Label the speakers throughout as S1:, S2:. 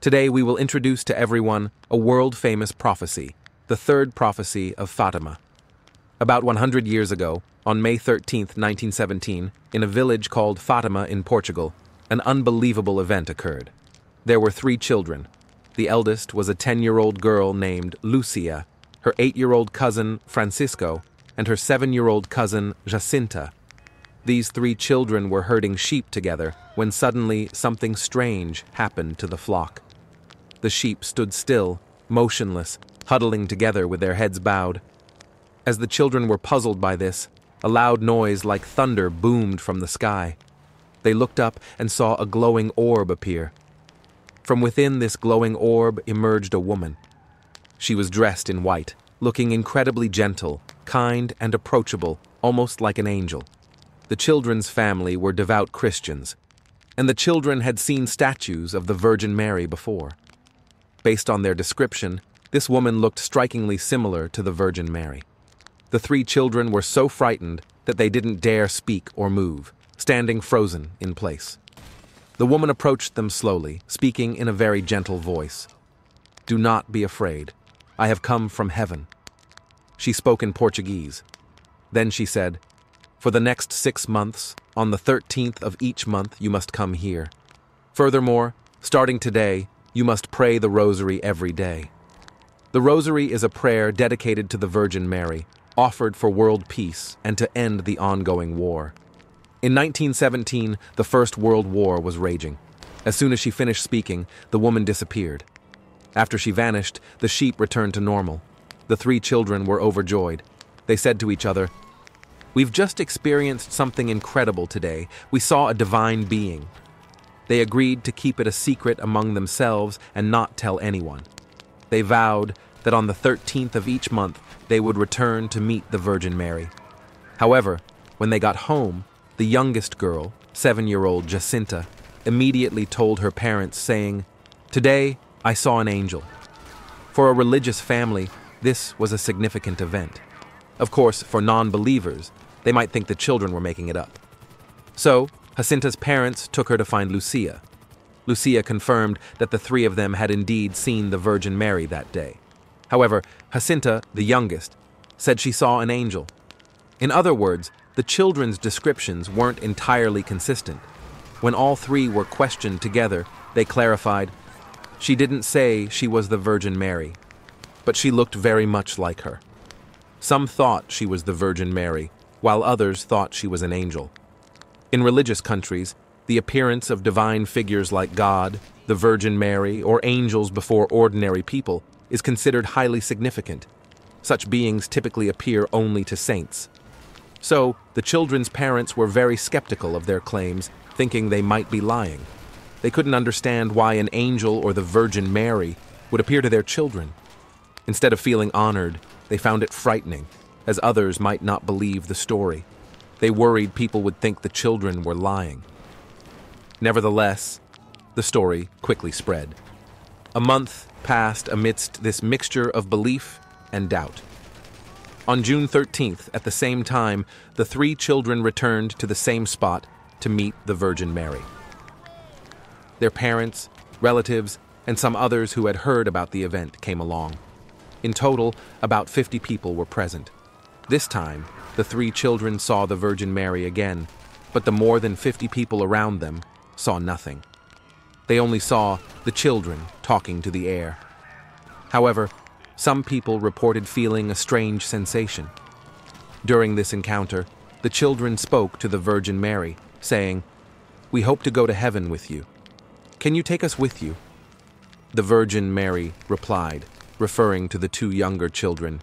S1: Today we will introduce to everyone a world-famous prophecy, the third prophecy of Fatima. About 100 years ago, on May 13, 1917, in a village called Fatima in Portugal, an unbelievable event occurred. There were 3 children. The eldest was a 10-year-old girl named Lucia, her 8-year-old cousin Francisco, and her 7-year-old cousin Jacinta. These 3 children were herding sheep together when suddenly something strange happened to the flock. The sheep stood still, motionless, huddling together with their heads bowed. As the children were puzzled by this, a loud noise like thunder boomed from the sky. They looked up and saw a glowing orb appear. From within this glowing orb emerged a woman. She was dressed in white, looking incredibly gentle, kind, and approachable, almost like an angel. The children's family were devout Christians, and the children had seen statues of the Virgin Mary before. Based on their description, this woman looked strikingly similar to the Virgin Mary. The 3 children were so frightened that they didn't dare speak or move, standing frozen in place. The woman approached them slowly, speaking in a very gentle voice. "Do not be afraid. I have come from heaven." She spoke in Portuguese. Then she said, "For the next 6 months, on the 13th of each month, you must come here. Furthermore, starting today, you must pray the rosary every day. The rosary is a prayer dedicated to the Virgin Mary, offered for world peace and to end the ongoing war." In 1917, the First World War was raging. As soon as she finished speaking, the woman disappeared. After she vanished, the sheep returned to normal. The 3 children were overjoyed. They said to each other, "We've just experienced something incredible today. We saw a divine being." They agreed to keep it a secret among themselves and not tell anyone. They vowed that on the 13th of each month, they would return to meet the Virgin Mary. However, when they got home, the youngest girl, 7-year-old Jacinta, immediately told her parents, saying, "Today, I saw an angel." For a religious family, this was a significant event. Of course, for non-believers, they might think the children were making it up. So, Jacinta's parents took her to find Lucia. Lucia confirmed that the 3 of them had indeed seen the Virgin Mary that day. However, Jacinta, the youngest, said she saw an angel. In other words, the children's descriptions weren't entirely consistent. When all 3 were questioned together, they clarified, "She didn't say she was the Virgin Mary, but she looked very much like her." Some thought she was the Virgin Mary, while others thought she was an angel. In religious countries, the appearance of divine figures like God, the Virgin Mary, or angels before ordinary people is considered highly significant. Such beings typically appear only to saints. So, the children's parents were very skeptical of their claims, thinking they might be lying. They couldn't understand why an angel or the Virgin Mary would appear to their children. Instead of feeling honored, they found it frightening, as others might not believe the story. They worried people would think the children were lying. Nevertheless, the story quickly spread. A month passed amidst this mixture of belief and doubt. On June 13th, at the same time, the 3 children returned to the same spot to meet the Virgin Mary. Their parents, relatives, and some others who had heard about the event came along. In total, about 50 people were present. This time, the 3 children saw the Virgin Mary again, but the more than 50 people around them saw nothing. They only saw the children talking to the air. However, some people reported feeling a strange sensation. During this encounter, the children spoke to the Virgin Mary, saying, "We hope to go to heaven with you. Can you take us with you?" The Virgin Mary replied, referring to the 2 younger children,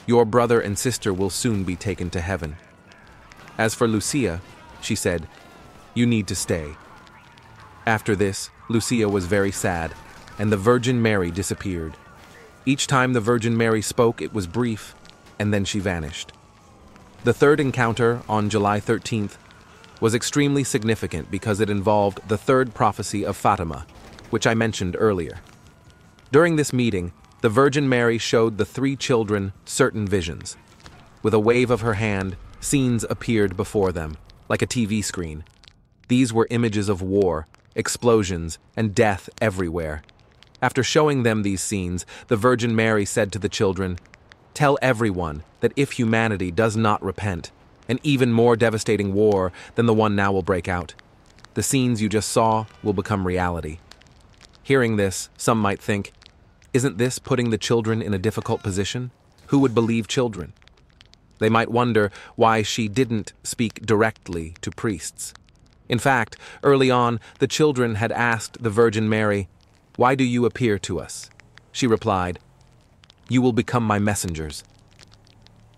S1: "Your brother and sister will soon be taken to heaven." As for Lucia, she said, "You need to stay." After this, Lucia was very sad, and the Virgin Mary disappeared. Each time the Virgin Mary spoke, it was brief, and then she vanished. The third encounter, on July 13th, was extremely significant because it involved the third prophecy of Fatima, which I mentioned earlier. During this meeting, the Virgin Mary showed the 3 children certain visions. With a wave of her hand, scenes appeared before them, like a TV screen. These were images of war, explosions, and death everywhere. After showing them these scenes, the Virgin Mary said to the children, "Tell everyone that if humanity does not repent, an even more devastating war than the one now will break out. The scenes you just saw will become reality." Hearing this, some might think, isn't this putting the children in a difficult position? Who would believe children? They might wonder why she didn't speak directly to priests. In fact, early on, the children had asked the Virgin Mary, "Why do you appear to us?" She replied, "You will become my messengers."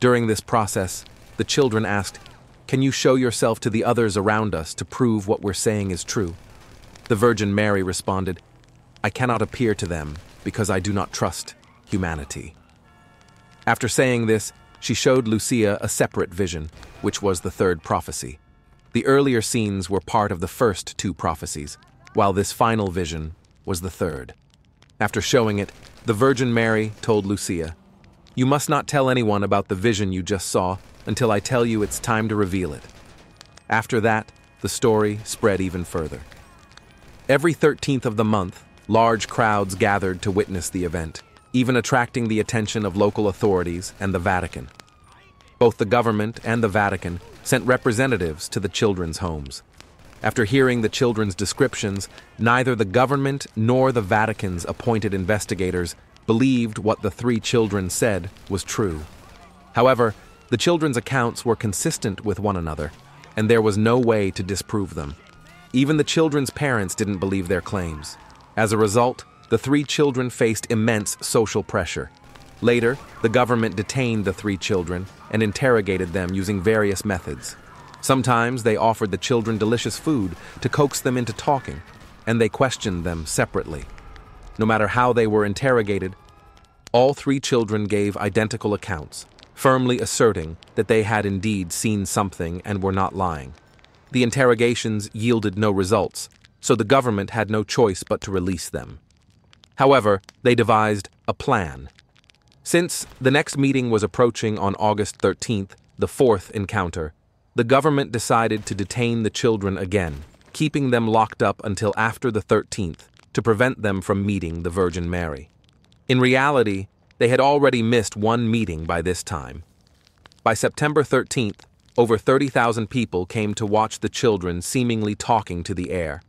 S1: During this process, the children asked, "Can you show yourself to the others around us to prove what we're saying is true?" The Virgin Mary responded, "I cannot appear to them because I do not trust humanity." After saying this, she showed Lucia a separate vision, which was the third prophecy. The earlier scenes were part of the first two prophecies, while this final vision was the third. After showing it, the Virgin Mary told Lucia, "You must not tell anyone about the vision you just saw until I tell you it's time to reveal it." After that, the story spread even further. Every 13th of the month, large crowds gathered to witness the event, even attracting the attention of local authorities and the Vatican. Both the government and the Vatican sent representatives to the children's homes. After hearing the children's descriptions, neither the government nor the Vatican's appointed investigators believed what the three children said was true. However, the children's accounts were consistent with one another, and there was no way to disprove them. Even the children's parents didn't believe their claims. As a result, the three children faced immense social pressure. Later, the government detained the three children and interrogated them using various methods. Sometimes they offered the children delicious food to coax them into talking, and they questioned them separately. No matter how they were interrogated, all three children gave identical accounts, firmly asserting that they had indeed seen something and were not lying. The interrogations yielded no results, so the government had no choice but to release them. However, they devised a plan. Since the next meeting was approaching on August 13th, the fourth encounter, the government decided to detain the children again, keeping them locked up until after the 13th to prevent them from meeting the Virgin Mary. In reality, they had already missed one meeting by this time. By September 13th, over 30,000 people came to watch the children seemingly talking to the air.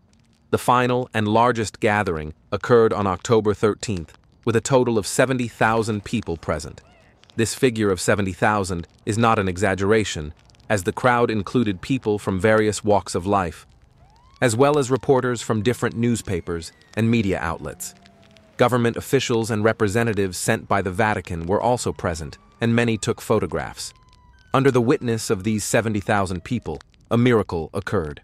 S1: The final and largest gathering occurred on October 13th, with a total of 70,000 people present. This figure of 70,000 is not an exaggeration, as the crowd included people from various walks of life, as well as reporters from different newspapers and media outlets. Government officials and representatives sent by the Vatican were also present, and many took photographs. Under the witness of these 70,000 people, a miracle occurred.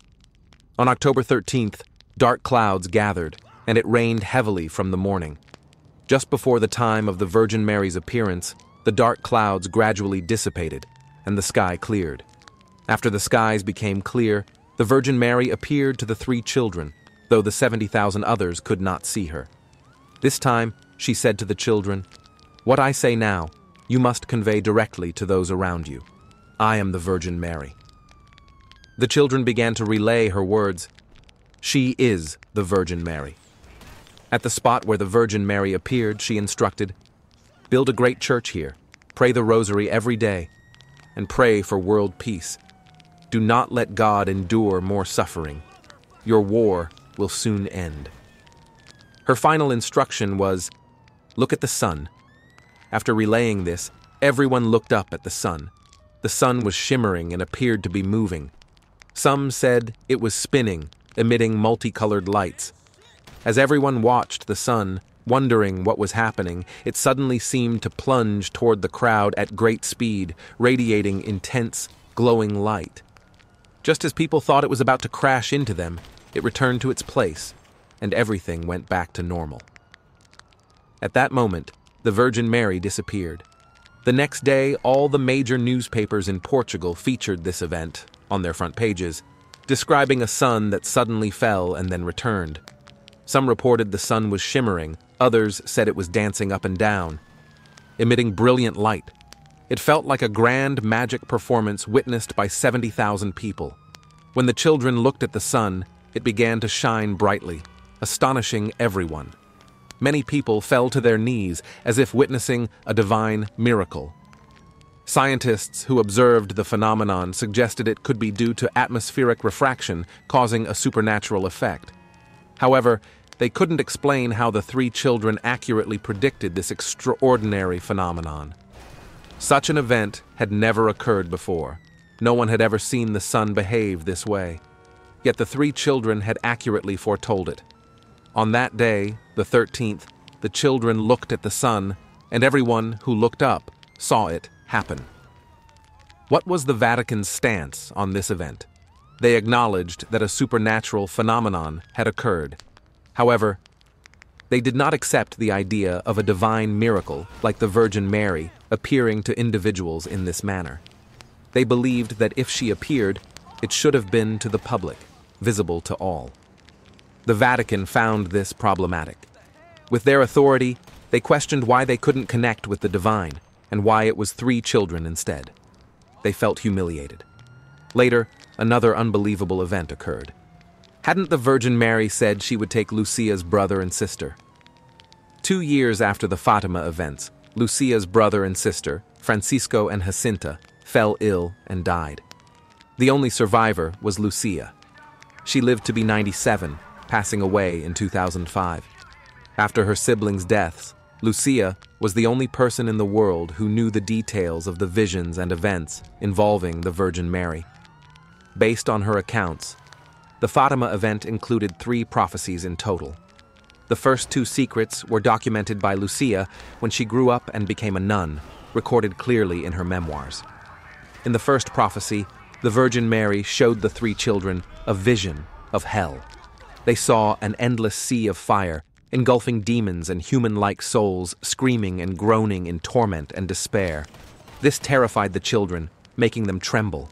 S1: On October 13th, dark clouds gathered, and it rained heavily from the morning. Just before the time of the Virgin Mary's appearance, the dark clouds gradually dissipated, and the sky cleared. After the skies became clear, the Virgin Mary appeared to the three children, though the 70,000 others could not see her. This time, she said to the children, "What I say now, you must convey directly to those around you. I am the Virgin Mary." The children began to relay her words. She is the Virgin Mary. At the spot where the Virgin Mary appeared, she instructed, "Build a great church here, pray the rosary every day, and pray for world peace. Do not let God endure more suffering. Your war will soon end." Her final instruction was, "Look at the sun." After relaying this, everyone looked up at the sun. The sun was shimmering and appeared to be moving. Some said it was spinning, emitting multicolored lights. As everyone watched the sun, wondering what was happening, it suddenly seemed to plunge toward the crowd at great speed, radiating intense, glowing light. Just as people thought it was about to crash into them, it returned to its place, and everything went back to normal. At that moment, the Virgin Mary disappeared. The next day, all the major newspapers in Portugal featured this event on their front pages, describing a sun that suddenly fell and then returned. Some reported the sun was shimmering, others said it was dancing up and down, emitting brilliant light. It felt like a grand magic performance witnessed by 70,000 people. When the children looked at the sun, it began to shine brightly, astonishing everyone. Many people fell to their knees as if witnessing a divine miracle. Scientists who observed the phenomenon suggested it could be due to atmospheric refraction causing a supernatural effect. However, they couldn't explain how the three children accurately predicted this extraordinary phenomenon. Such an event had never occurred before. No one had ever seen the sun behave this way. Yet the three children had accurately foretold it. On that day, the 13th, the children looked at the sun, and everyone who looked up saw it happen. What was the Vatican's stance on this event? They acknowledged that a supernatural phenomenon had occurred. However, they did not accept the idea of a divine miracle like the Virgin Mary appearing to individuals in this manner. They believed that if she appeared, it should have been to the public, visible to all. The Vatican found this problematic. With their authority, they questioned why they couldn't connect with the divine and why it was three children instead. They felt humiliated. Later, another unbelievable event occurred. Hadn't the Virgin Mary said she would take Lucia's brother and sister? 2 years after the Fatima events, Lucia's brother and sister, Francisco and Jacinta, fell ill and died. The only survivor was Lucia. She lived to be 97, passing away in 2005. After her siblings' deaths, Lucia was the only person in the world who knew the details of the visions and events involving the Virgin Mary. Based on her accounts, the Fatima event included 3 prophecies in total. The first 2 secrets were documented by Lucia when she grew up and became a nun, recorded clearly in her memoirs. In the first prophecy, the Virgin Mary showed the 3 children a vision of hell. They saw an endless sea of fire, engulfing demons and human-like souls screaming and groaning in torment and despair. This terrified the children, making them tremble.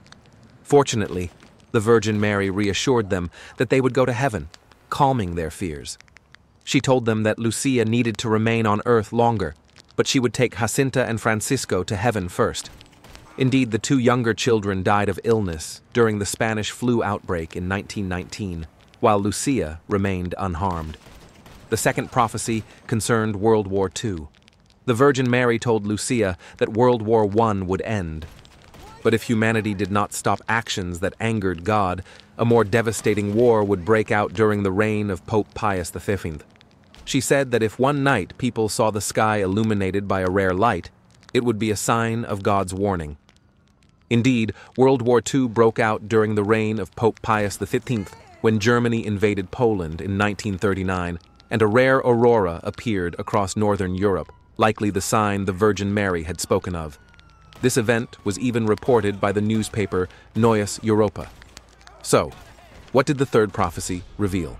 S1: Fortunately, the Virgin Mary reassured them that they would go to heaven, calming their fears. She told them that Lucia needed to remain on earth longer, but she would take Jacinta and Francisco to heaven first. Indeed, the 2 younger children died of illness during the Spanish flu outbreak in 1919, while Lucia remained unharmed. The second prophecy concerned World War II. The Virgin Mary told Lucia that World War I would end. But if humanity did not stop actions that angered God, a more devastating war would break out during the reign of Pope Pius V. She said that if one night people saw the sky illuminated by a rare light, it would be a sign of God's warning. Indeed, World War II broke out during the reign of Pope Pius V when Germany invaded Poland in 1939, and a rare aurora appeared across northern Europe, likely the sign the Virgin Mary had spoken of. This event was even reported by the newspaper Neues Europa. So, what did the third prophecy reveal?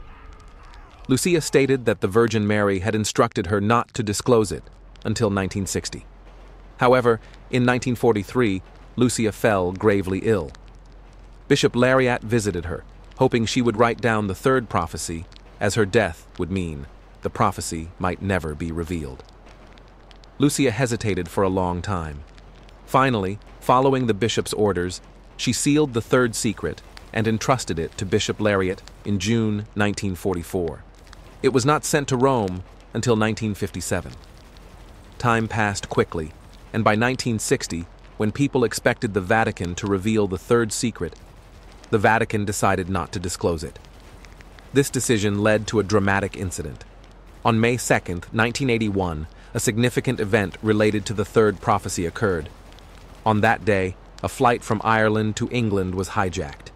S1: Lucia stated that the Virgin Mary had instructed her not to disclose it until 1960. However, in 1943, Lucia fell gravely ill. Bishop Lariat visited her, hoping she would write down the third prophecy, as her death would mean the prophecy might never be revealed. Lucia hesitated for a long time. Finally, following the bishop's orders, she sealed the third secret and entrusted it to Bishop Lariat in June 1944. It was not sent to Rome until 1957. Time passed quickly, and by 1960, when people expected the Vatican to reveal the third secret, the Vatican decided not to disclose it. This decision led to a dramatic incident. On May 2, 1981, a significant event related to the third prophecy occurred. On that day, a flight from Ireland to England was hijacked.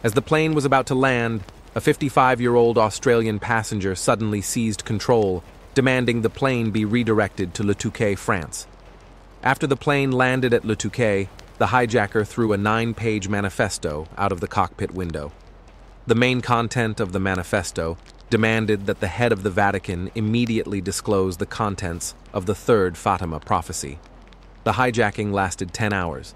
S1: As the plane was about to land, a 55-year-old Australian passenger suddenly seized control, demanding the plane be redirected to Le Touquet, France. After the plane landed at Le Touquet, the hijacker threw a 9-page manifesto out of the cockpit window. The main content of the manifesto demanded that the head of the Vatican immediately disclose the contents of the third Fatima prophecy. The hijacking lasted 10 hours.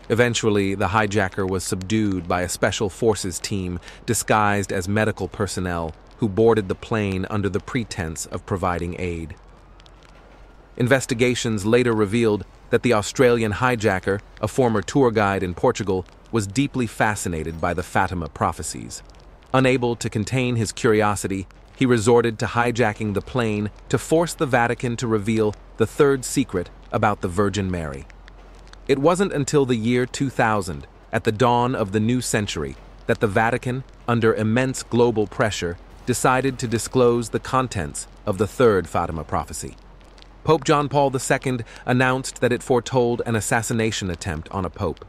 S1: Eventually, the hijacker was subdued by a special forces team disguised as medical personnel who boarded the plane under the pretense of providing aid. Investigations later revealed that the Australian hijacker, a former tour guide in Portugal, was deeply fascinated by the Fatima prophecies. Unable to contain his curiosity, he resorted to hijacking the plane to force the Vatican to reveal the third secret about the Virgin Mary. It wasn't until the year 2000, at the dawn of the new century, that the Vatican, under immense global pressure, decided to disclose the contents of the third Fatima prophecy. Pope John Paul II announced that it foretold an assassination attempt on a pope.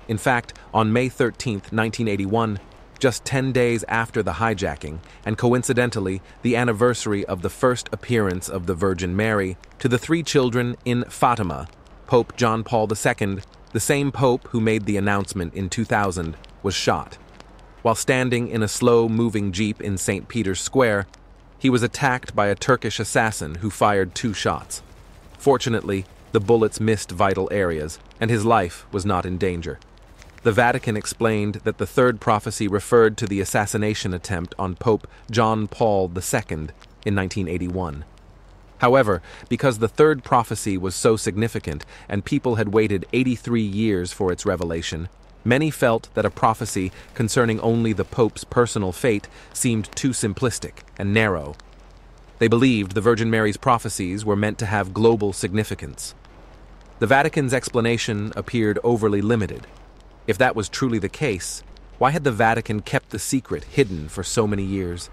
S1: In fact, on May 13, 1981, just 10 days after the hijacking, and coincidentally the anniversary of the first appearance of the Virgin Mary to the three children in Fatima, Pope John Paul II, the same pope who made the announcement in 2000, was shot. While standing in a slow-moving jeep in St. Peter's Square, he was attacked by a Turkish assassin who fired 2 shots. Fortunately, the bullets missed vital areas, and his life was not in danger. The Vatican explained that the third prophecy referred to the assassination attempt on Pope John Paul II in 1981. However, because the third prophecy was so significant and people had waited 83 years for its revelation, many felt that a prophecy concerning only the Pope's personal fate seemed too simplistic and narrow. They believed the Virgin Mary's prophecies were meant to have global significance. The Vatican's explanation appeared overly limited. If that was truly the case, why had the Vatican kept the secret hidden for so many years?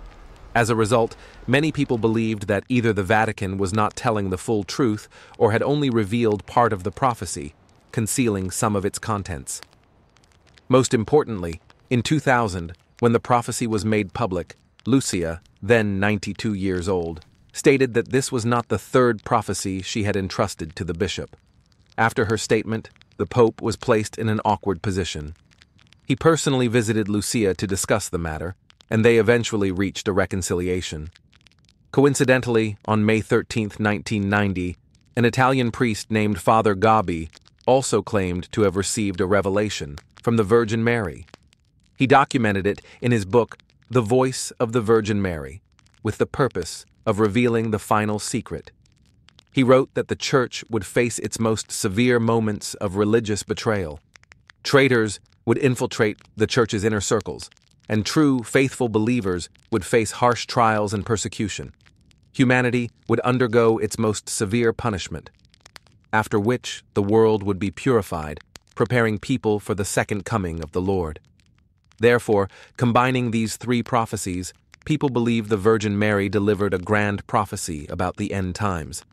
S1: As a result, many people believed that either the Vatican was not telling the full truth or had only revealed part of the prophecy, concealing some of its contents. Most importantly, in 2000, when the prophecy was made public, Lucia, then 92 years old, stated that this was not the third prophecy she had entrusted to the bishop. After her statement, the Pope was placed in an awkward position. He personally visited Lucia to discuss the matter, and they eventually reached a reconciliation. Coincidentally, on May 13, 1990, an Italian priest named Father Gobbi also claimed to have received a revelation from the Virgin Mary. He documented it in his book, The Voice of the Virgin Mary, with the purpose of revealing the final secret. He wrote that the Church would face its most severe moments of religious betrayal. Traitors would infiltrate the Church's inner circles, and true, faithful believers would face harsh trials and persecution. Humanity would undergo its most severe punishment, after which the world would be purified, preparing people for the second coming of the Lord. Therefore, combining these 3 prophecies, people believe the Virgin Mary delivered a grand prophecy about the end times,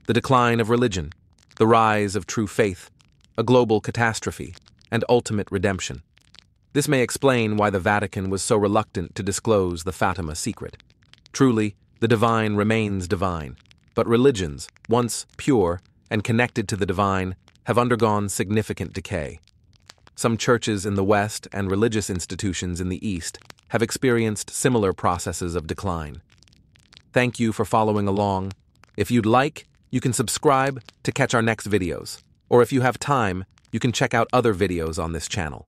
S1: the decline of religion, the rise of true faith, a global catastrophe, and ultimate redemption. This may explain why the Vatican was so reluctant to disclose the Fatima secret. Truly, the divine remains divine, but religions, once pure and connected to the divine, have undergone significant decay. Some churches in the West and religious institutions in the East have experienced similar processes of decline. Thank you for following along. If you'd like, you can subscribe to catch our next videos, or if you have time, you can check out other videos on this channel.